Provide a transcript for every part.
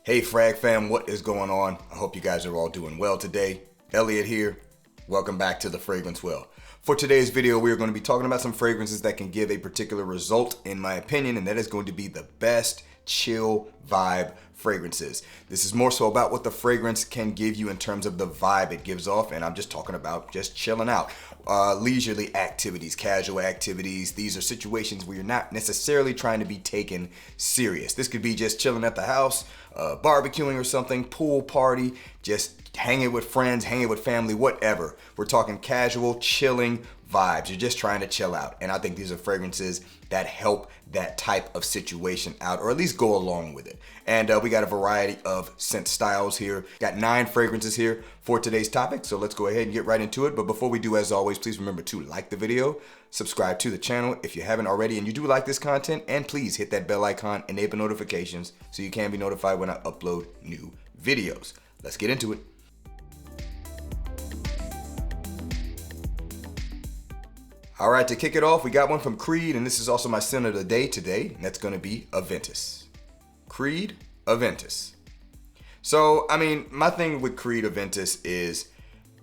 Hey Frag fam, what is going on? I hope you guys are all doing well today. Elliot here. Welcome back to The Fragrance Well. For today's video, we are going to be talking about some fragrances that can give a particular result, in my opinion, and that is going to be the best chill vibe fragrances. This is more so about what the fragrance can give you in terms of the vibe it gives off, and I'm just talking about just chilling out. Leisurely activities, casual activities. These are situations where you're not necessarily trying to be taken serious. This could be just chilling at the house, barbecuing or something, pool party, just hanging with friends, hanging with family, whatever. We're talking casual, chilling vibes. You're just trying to chill out. And I think these are fragrances that help that type of situation out, or at least go along with it. And we got a variety of scent styles here. Got 9 fragrances here for today's topic. So let's go ahead and get right into it. But before we do, as always, please remember to like the video, subscribe to the channel if you haven't already and you do like this content, and please hit that bell icon, enable notifications so you can be notified when I upload new videos. Let's get into it. All right, to kick it off, we got one from Creed, and this is also my scent of the day today, and that's going to be Aventus. Creed Aventus. So, I mean, my thing with Creed Aventus is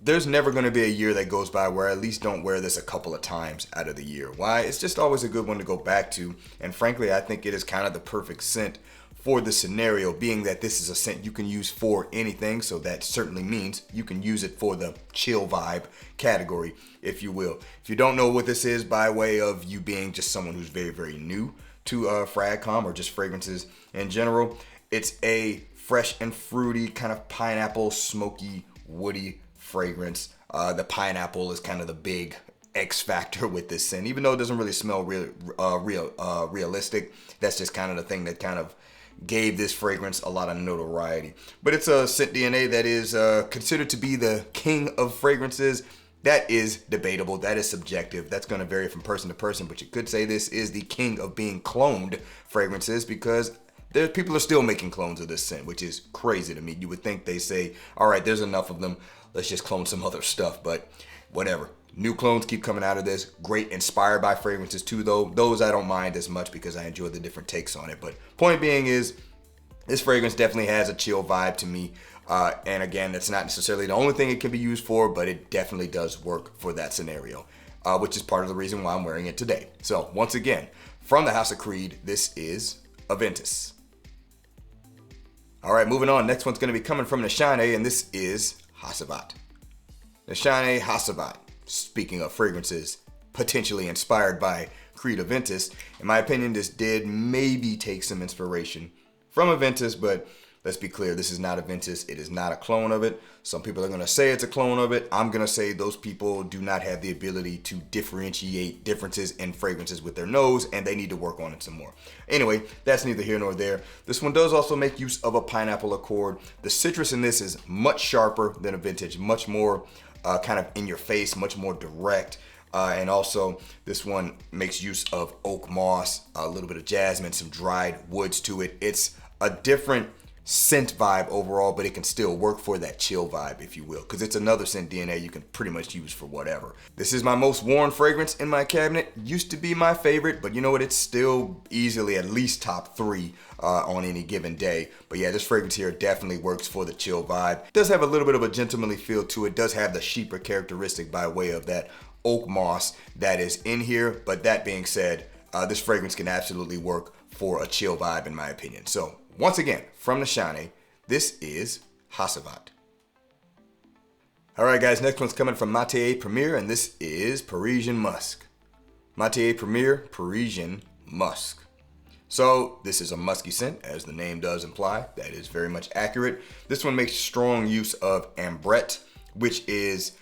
there's never going to be a year that goes by where I at least don't wear this a couple of times out of the year. Why? It's just always a good one to go back to, and frankly, I think it is kind of the perfect scent for the scenario, being that this is a scent you can use for anything, so that certainly means you can use it for the chill vibe category, if you will. If you don't know what this is, by way of you being just someone who's very, very new to fragcom or just fragrances in general, it's a fresh and fruity kind of pineapple, smoky, woody fragrance. The pineapple is kind of the big X factor with this scent, even though it doesn't really smell realistic. That's just kind of the thing that kind of gave this fragrance a lot of notoriety. But it's a scent DNA that is considered to be the king of fragrances. That is debatable. That is subjective. That's going to vary from person to person. But you could say this is the king of being cloned fragrances, because people are still making clones of this scent, which is crazy to me. You would think they say, all right, there's enough of them, let's just clone some other stuff. But whatever. New clones keep coming out of this. Great, inspired by fragrances too, though. Those I don't mind as much because I enjoy the different takes on it. But point being is, this fragrance definitely has a chill vibe to me. And again, that's not necessarily the only thing it can be used for, but it definitely does work for that scenario, which is part of the reason why I'm wearing it today. So once again, from the House of Creed, this is Aventus. All right, moving on. Next one's going to be coming from Nishane, and this is Hacivat. Nishane Hacivat. Speaking of fragrances potentially inspired by Creed Aventus, in my opinion, this did maybe take some inspiration from Aventus, but let's be clear, this is not Aventus. It is not a clone of it. Some people are going to say it's a clone of it. I'm going to say those people do not have the ability to differentiate differences in fragrances with their nose, and they need to work on it some more. Anyway, that's neither here nor there. This one does also make use of a pineapple accord. The citrus in this is much sharper than Aventus, much more kind of in your face, much more direct. And also this one makes use of oak moss, a little bit of jasmine, some dried woods to it. It's a different scent vibe overall, but it can still work for that chill vibe, if you will, because it's another scent DNA you can pretty much use for whatever. This is my most worn fragrance in my cabinet. Used to be my favorite, but you know what? It's still easily at least top 3 on any given day. But yeah, this fragrance here definitely works for the chill vibe. It does have a little bit of a gentlemanly feel to it. Does have the sheeper characteristic by way of that oak moss that is in here. But that being said, this fragrance can absolutely work for a chill vibe, in my opinion. So once again, from Nishane, this is Hacivat. All right, guys, next one's coming from Matier Premier, and this is Parisian Musc. Matier Premier, Parisian Musc. So this is a musky scent, as the name does imply. That is very much accurate. This one makes strong use of ambrette, which is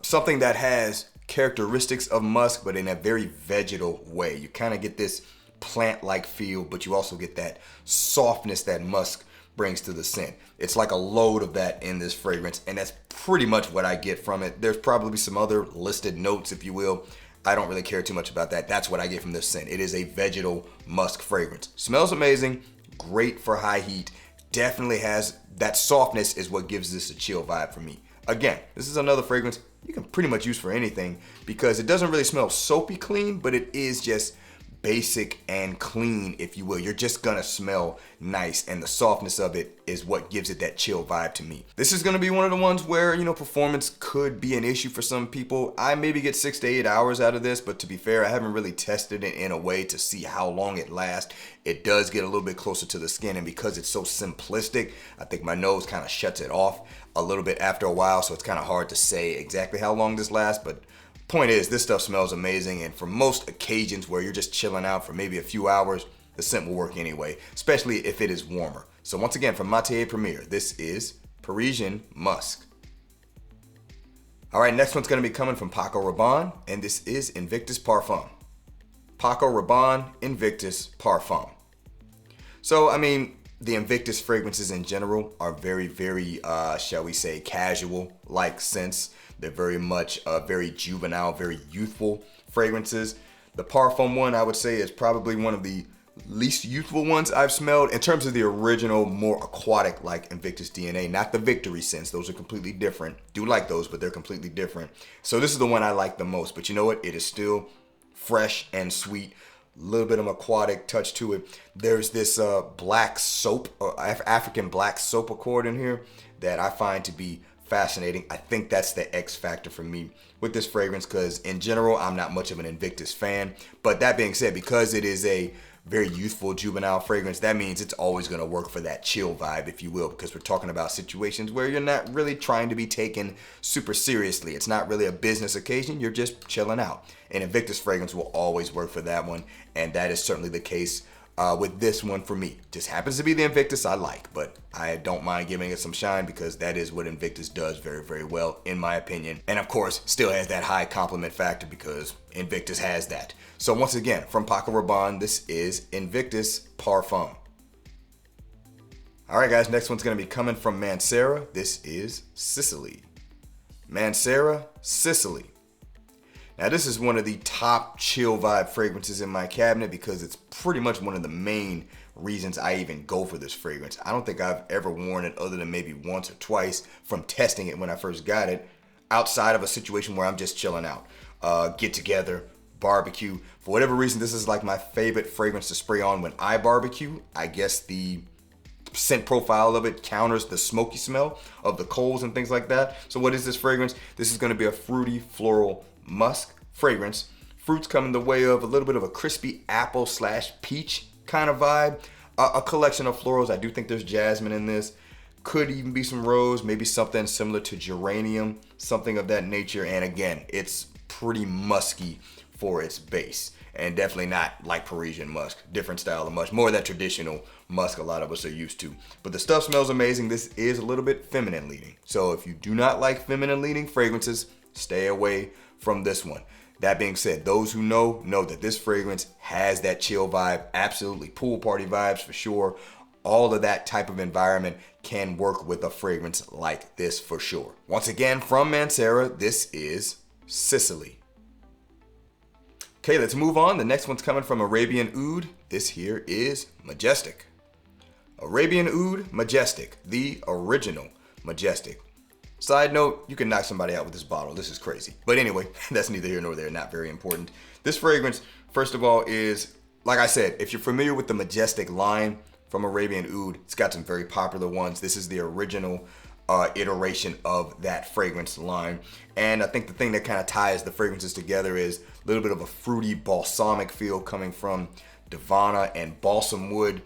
something that has characteristics of musk, but in a very vegetal way. You kind of get this plant-like feel, but you also get that softness that musk brings to the scent. It's like a load of that in this fragrance, and that's pretty much what I get from it. There's probably some other listed notes, if you will. I don't really care too much about that. That's what I get from this scent. It is a vegetal musk fragrance. Smells amazing, great for high heat. Definitely has that softness, is what gives this a chill vibe for me. Again, this is another fragrance you can pretty much use for anything because it doesn't really smell soapy clean, but it is just basic and clean, if you will. You're just gonna smell nice, and the softness of it is what gives it that chill vibe to me. This is gonna be one of the ones where, you know, performance could be an issue for some people. I maybe get 6 to 8 hours out of this, but to be fair, I haven't really tested it in a way to see how long it lasts. It does get a little bit closer to the skin, and because it's so simplistic, I think my nose kind of shuts it off a little bit after a while, so it's kind of hard to say exactly how long this lasts. But point is, this stuff smells amazing, and for most occasions where you're just chilling out for maybe a few hours, the scent will work anyway, especially if it is warmer. So once again, from Matier Premier, this is Parisian Musc. All right, next one's gonna be coming from Paco Rabanne, and this is Invictus Parfum. Paco Rabanne Invictus Parfum. So, I mean, the Invictus fragrances in general are very, very, shall we say, casual-like scents. They're very much very juvenile, very youthful fragrances. The Parfum one, I would say, is probably one of the least youthful ones I've smelled in terms of the original, more aquatic like Invictus DNA, not the Victory scents. Those are completely different. Do like those, but they're completely different. So this is the one I like the most. But you know what? It is still fresh and sweet. A little bit of aquatic touch to it. There's this black soap, African black soap accord in here that I find to be fascinating. I think that's the X factor for me with this fragrance, because in general, I'm not much of an Invictus fan. But that being said, because it is a very youthful, juvenile fragrance, that means it's always going to work for that chill vibe, if you will, because we're talking about situations where you're not really trying to be taken super seriously. It's not really a business occasion. You're just chilling out. An Invictus fragrance will always work for that one, and that is certainly the case with this one for me. Just happens to be the Invictus I like, but I don't mind giving it some shine because that is what Invictus does very, very well, in my opinion. And of course, still has that high compliment factor because Invictus has that. So once again, from Paco Rabanne, this is Invictus Parfum. All right, guys, next one's gonna be coming from Mansera. This is Sicily. Mansera, Sicily. Now, this is one of the top chill vibe fragrances in my cabinet because it's pretty much one of the main reasons I even go for this fragrance. I don't think I've ever worn it other than maybe once or twice from testing it when I first got it, outside of a situation where I'm just chilling out. Get together, barbecue. For whatever reason, this is like my favorite fragrance to spray on when I barbecue. I guess the scent profile of it counters the smoky smell of the coals and things like that. So what is this fragrance? This is going to be a fruity floral musk fragrance. Fruits come in the way of a little bit of a crispy apple / peach kind of vibe. A collection of florals. I do think there's jasmine in this. Could even be some rose, maybe something similar to geranium, something of that nature. And again, it's pretty musky for its base, and definitely not like Parisian musk. Different style of musk, more of that traditional musk a lot of us are used to. But the stuff smells amazing. This is a little bit feminine leaning. So if you do not like feminine leaning fragrances, stay away from this one. That being said, those who know that this fragrance has that chill vibe, absolutely pool party vibes for sure. All of that type of environment can work with a fragrance like this for sure. Once again, from Mansera, this is Sicily. Okay, let's move on. The next one's coming from Arabian Oud. This here is Majestic. Arabian Oud Majestic, the original Majestic. Side note, you can knock somebody out with this bottle. This is crazy. But anyway, that's neither here nor there, not very important. This fragrance, first of all, is, like I said, if you're familiar with the Majestic line from Arabian Oud, it's got some very popular ones. This is the original iteration of that fragrance line. And I think the thing that kind of ties the fragrances together is a little bit of a fruity balsamic feel coming from Divana and balsam wood.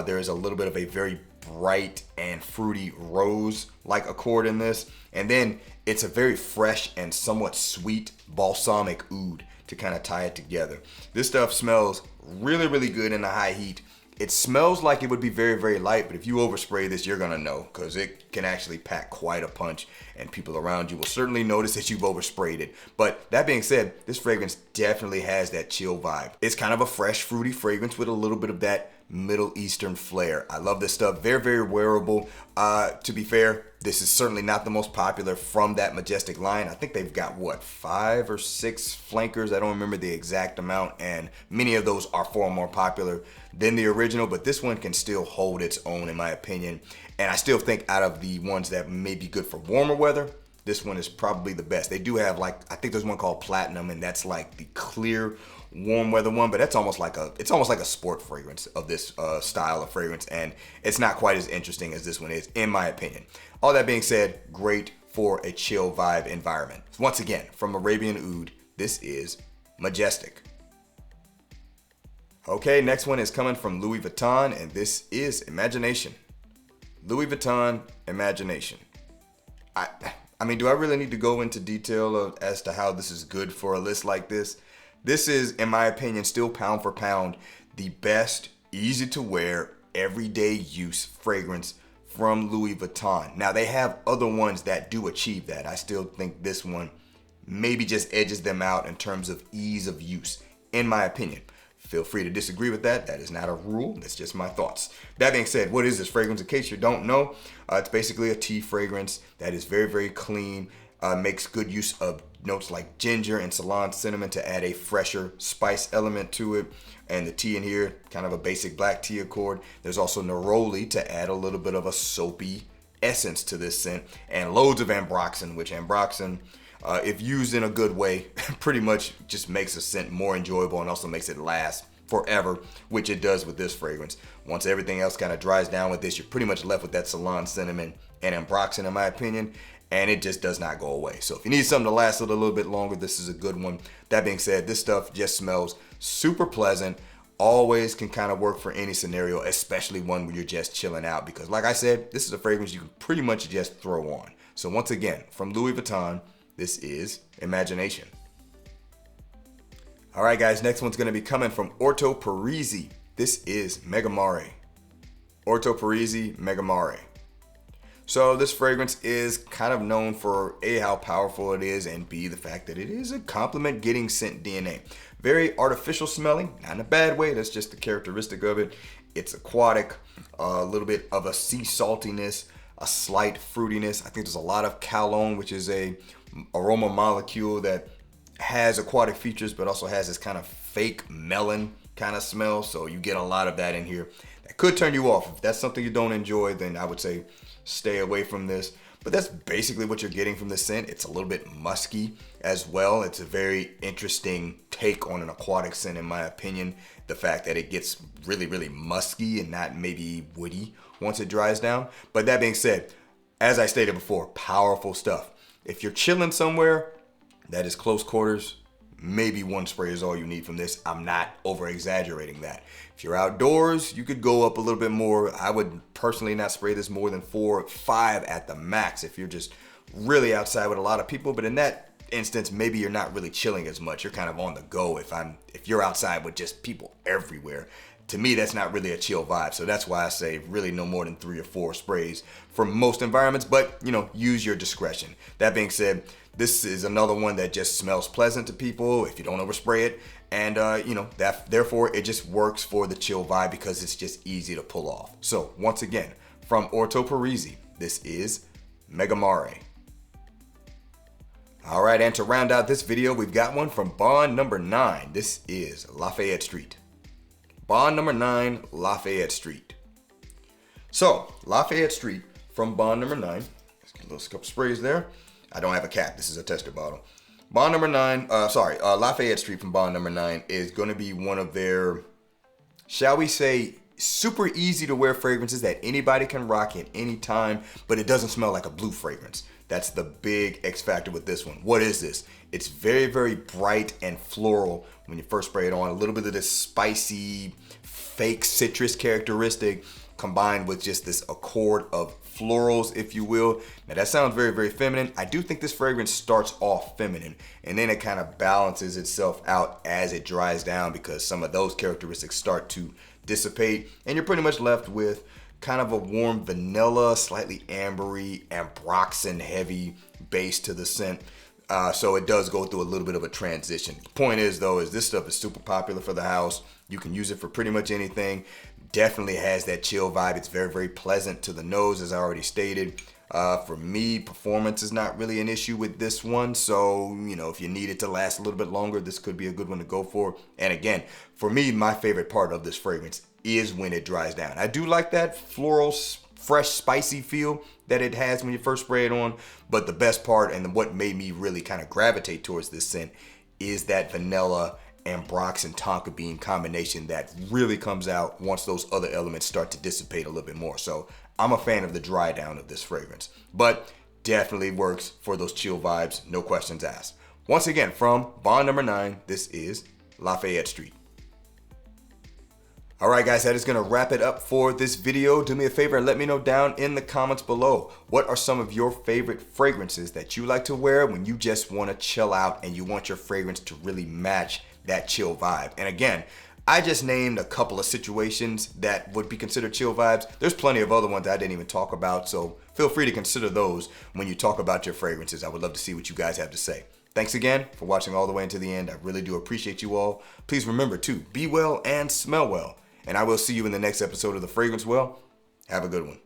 There is a little bit of a very bright and fruity rose-like accord in this. And then it's a very fresh and somewhat sweet balsamic oud to kind of tie it together. This stuff smells really, really good in the high heat. It smells like it would be very, very light, but if you overspray this, you're gonna know, because it can actually pack quite a punch, and people around you will certainly notice that you've oversprayed it. But that being said, this fragrance definitely has that chill vibe. It's kind of a fresh, fruity fragrance with a little bit of that Middle Eastern flair. I love this stuff. Very, very wearable. To be fair, this is certainly not the most popular from that Majestic line. I think they've got, what, 5 or 6 flankers? I don't remember the exact amount, and many of those are far more popular than the original, but this one can still hold its own, in my opinion. And I still think out of the ones that may be good for warmer weather, this one is probably the best. They do have, like, I think there's one called Platinum, and that's like the clear warm weather one, but it's almost like a sport fragrance of this style of fragrance, and it's not quite as interesting as this one is, in my opinion. All that being said, great for a chill vibe environment. Once again, from Arabian Oud, this is Majestic. Okay, next one is coming from Louis Vuitton, and this is Imagination. Louis Vuitton, Imagination. I mean, do I really need to go into detail as to how this is good for a list like this? This is, in my opinion, still pound for pound, the best, easy to wear, everyday use fragrance from Louis Vuitton. Now, they have other ones that do achieve that. I still think this one maybe just edges them out in terms of ease of use, in my opinion. Feel free to disagree with that. That is not a rule. That's just my thoughts. That being said, what is this fragrance? In case you don't know, it's basically a tea fragrance that is very, very clean. Makes good use of notes like ginger and Ceylon cinnamon to add a fresher spice element to it. And the tea in here, kind of a basic black tea accord. There's also neroli to add a little bit of a soapy essence to this scent. And loads of ambroxan, which ambroxan, if used in a good way, pretty much just makes a scent more enjoyable and also makes it last forever, which it does with this fragrance. Once everything else kind of dries down with this, you're pretty much left with that Ceylon cinnamon and ambroxan, in my opinion, and it just does not go away. So if you need something to last a little bit longer, this is a good one. That being said, this stuff just smells super pleasant. Always can kind of work for any scenario, especially one where you're just chilling out, because like I said, this is a fragrance you can pretty much just throw on. So once again, from Louis Vuitton, this is Imagination. All right, guys, next one's going to be coming from Orto Parisi. This is Megamare. Orto Parisi, Megamare. So this fragrance is kind of known for A, how powerful it is, and B, the fact that it is a compliment getting scent DNA. Very artificial smelling, not in a bad way, that's just the characteristic of it. It's aquatic, a little bit of a sea saltiness, a slight fruitiness. I think there's a lot of cologne, which is a aroma molecule that has aquatic features but also has this kind of fake melon kind of smell, so you get a lot of that in here. That could turn you off. If that's something you don't enjoy, then I would say stay away from this. But that's basically what you're getting from this scent. It's a little bit musky as well. It's a very interesting take on an aquatic scent, in my opinion. The fact that it gets really, really musky and not maybe woody once it dries down. But that being said, as I stated before, powerful stuff. If you're chilling somewhere that is close quarters, maybe one spray is all you need from this. I'm not over exaggerating that. If you're outdoors, you could go up a little bit more. I would personally not spray this more than 4 or 5 at the max if you're just really outside with a lot of people. But in that instance, maybe you're not really chilling as much. You're kind of on the go if you're outside with just people everywhere. To me, that's not really a chill vibe. So that's why I say really no more than 3 or 4 sprays for most environments, but use your discretion. That being said, this is another one that just smells pleasant to people if you don't overspray it. And, therefore it just works for the chill vibe because it's just easy to pull off. So once again, from Orto Parisi, this is Megamare. All right, and to round out this video, we've got one from Bond number 9. This is Lafayette Street. Bond number 9, Lafayette Street. So, Lafayette Street from Bond number 9. Let's get a little couple sprays there. I don't have a cap. This is a tester bottle. Bond number 9, Lafayette Street from Bond number 9 is going to be one of their, shall we say, super easy to wear fragrances that anybody can rock at any time, but it doesn't smell like a blue fragrance. That's the big X factor with this one. What is this? It's very, very bright and floral when you first spray it on. A little bit of this spicy, fake citrus characteristic combined with just this accord of florals, if you will. Now that sounds very, very feminine. I do think this fragrance starts off feminine and then it kind of balances itself out as it dries down because some of those characteristics start to dissipate and you're pretty much left with kind of a warm vanilla, slightly ambery, ambroxan heavy base to the scent. So it does go through a little bit of a transition. The point is though, is this stuff is super popular for the house. You can use it for pretty much anything. Definitely has that chill vibe. It's very, very pleasant to the nose, as I already stated. For me, performance is not really an issue with this one. So, if you need it to last a little bit longer, this could be a good one to go for. And again, for me, my favorite part of this fragrance is when it dries down. I do like that floral, fresh, spicy feel that it has when you first spray it on. But the best part and what made me really kind of gravitate towards this scent is that vanilla ambrox and tonka bean combination that really comes out once those other elements start to dissipate a little bit more. So I'm a fan of the dry down of this fragrance, but definitely works for those chill vibes, no questions asked. Once again, from bond number 9, this is Lafayette Street. Alright guys, that is going to wrap it up for this video. Do me a favor and let me know down in the comments below, what are some of your favorite fragrances that you like to wear when you just want to chill out and you want your fragrance to really match that chill vibe. And again, I just named a couple of situations that would be considered chill vibes. There's plenty of other ones I didn't even talk about, so feel free to consider those when you talk about your fragrances. I would love to see what you guys have to say. Thanks again for watching all the way into the end. I really do appreciate you all. Please remember to be well and smell well. And I will see you in the next episode of The Fragrance Well. Have a good one.